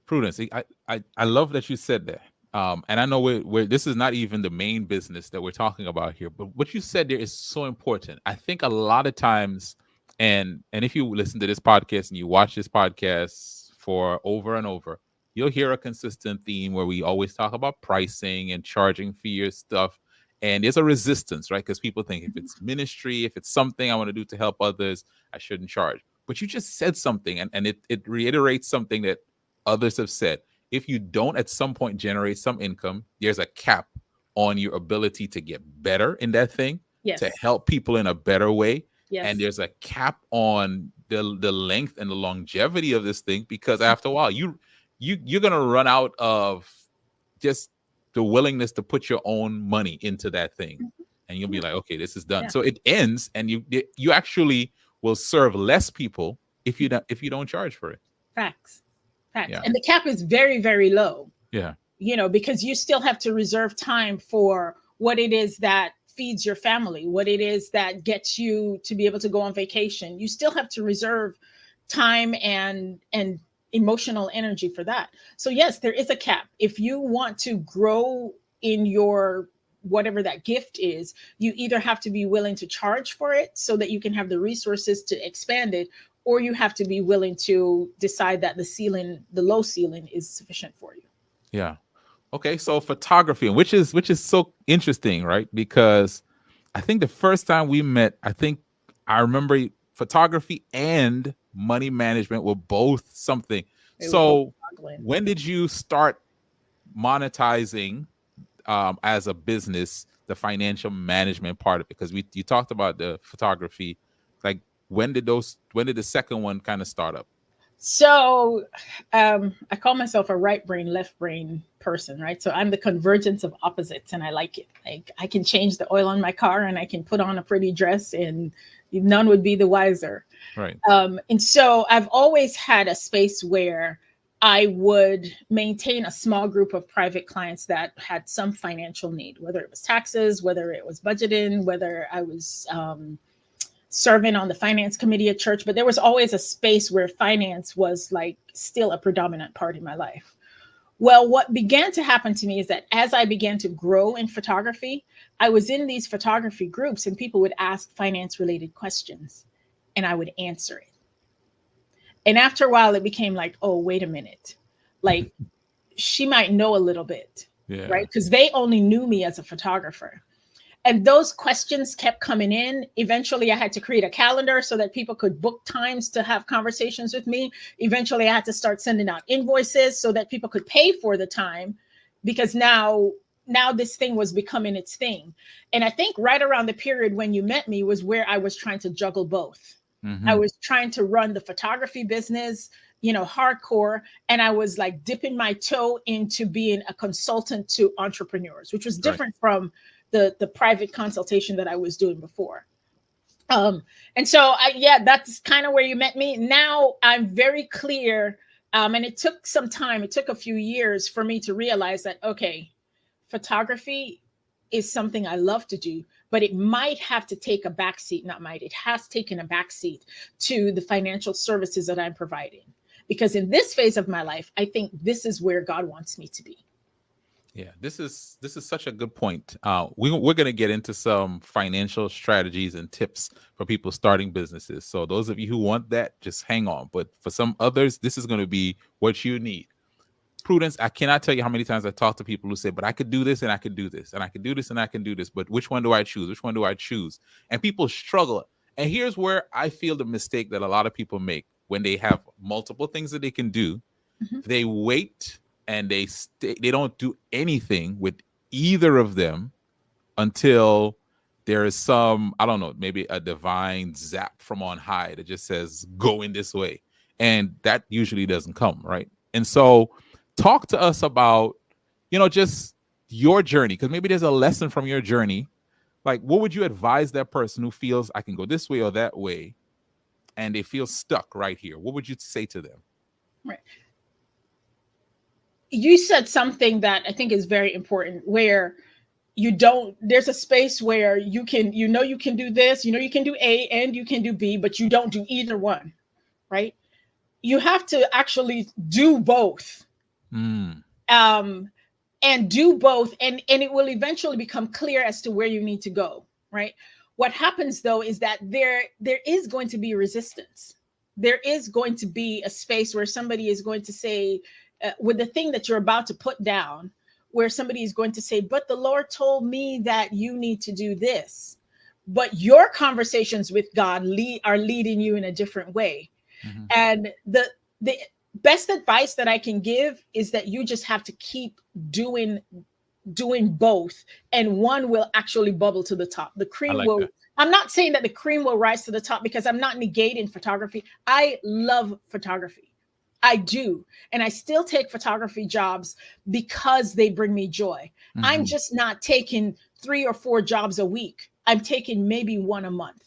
Prudence, I love that you said that. And I know this is not even the main business that we're talking about here, but what you said there is so important. I think a lot of times, and if you listen to this podcast and you watch this podcast for over and over, you'll hear a consistent theme where we always talk about pricing and charging for your stuff. And there's a resistance, right? Because people think if it's ministry, if it's something I want to do to help others, I shouldn't charge. But you just said something, and it reiterates something that others have said. If you don't at some point generate some income, there's a cap on your ability to get better in that thing, to Yes. help people in a better way. And Yes. there's a cap on the length and the longevity of this thing, because after a while you're gonna run out of just the willingness to put your own money into that thing. And you'll be like, okay, this is done. Yeah. So it ends, and you actually will serve less people if you don't charge for it. Facts. Facts. Yeah. And the cap is very, very low, Yeah. because you still have to reserve time for what it is that feeds your family, what it is that gets you to be able to go on vacation. You still have to reserve time and emotional energy for that. So yes, there is a cap. If you want to grow in your whatever that gift is, you either have to be willing to charge for it so that you can have the resources to expand it, or you have to be willing to decide that the low ceiling is sufficient for you. Yeah. Okay, so photography, which is so interesting, right? Because I think the first time we met, I remember photography and money management were both something. They were both So struggling. when did you start monetizing as a business the financial management part of it? Because you talked about the photography. Like when did the second one kind of start up? So I call myself a right brain, left brain person, right? So I'm the convergence of opposites, and I like it. Like I can change the oil on my car, and I can put on a pretty dress, and none would be the wiser. Right. And so I've always had a space where I would maintain a small group of private clients that had some financial need, whether it was taxes, whether it was budgeting, whether I was serving on the finance committee at church, but there was always a space where finance was like still a predominant part in my life. Well, what began to happen to me is that as I began to grow in photography, I was in these photography groups and people would ask finance related questions and I would answer it. And after a while, it became like, oh, wait a minute. Like she might know a little bit, Yeah. right? Because they only knew me as a photographer. And those questions kept coming in. Eventually, I had to create a calendar so that people could book times to have conversations with me. Eventually, I had to start sending out invoices so that people could pay for the time, because now this thing was becoming its thing. And I think right around the period when you met me was where I was trying to juggle both. Mm-hmm. I was trying to run the photography business, hardcore. And I was like dipping my toe into being a consultant to entrepreneurs, which was different from the private consultation that I was doing before. And so that's kind of where you met me. Now I'm very clear. And it took some time. It took a few years for me to realize that, okay, photography is something I love to do, but it might have to take a backseat, it has taken a backseat to the financial services that I'm providing. Because in this phase of my life, I think this is where God wants me to be. Yeah, this is such a good point. We're going to get into some financial strategies and tips for people starting businesses. So those of you who want that, just hang on. But for some others, this is going to be what you need. Prudence, I cannot tell you how many times I talk to people who say, but I could do this and I could do this and I could do this and I can do this. But which one do I choose? Which one do I choose? And people struggle. And here's where I feel the mistake that a lot of people make when they have multiple things that they can do. Mm-hmm. They wait and they don't do anything with either of them until there is some, I don't know, maybe a divine zap from on high that just says, go in this way. And that usually doesn't come, right? And so talk to us about, just your journey, because maybe there's a lesson from your journey. Like, what would you advise that person who feels I can go this way or that way, and they feel stuck right here? What would you say to them? Right. You said something that I think is very important, where there's a space where you can do this, you can do A and you can do B, but you don't do either one, right? You have to actually do both Mm. um, and do both, and it will eventually become clear as to where you need to go, right? What happens though is that there is going to be resistance. There is going to be a space where somebody is going to say, with the thing that you're about to put down, where somebody is going to say, but the Lord told me that you need to do this, but your conversations with God are leading you in a different way. Hmm. And the best advice that I can give is that you just have to keep doing both, and one will actually bubble to the top. The I cream like will, that. I'm not saying that the cream will rise to the top, because I'm not negating photography. I love photography. I do. And I still take photography jobs because they bring me joy. I'm Hmm. just not taking 3 or 4 jobs a week. I'm taking maybe one a month.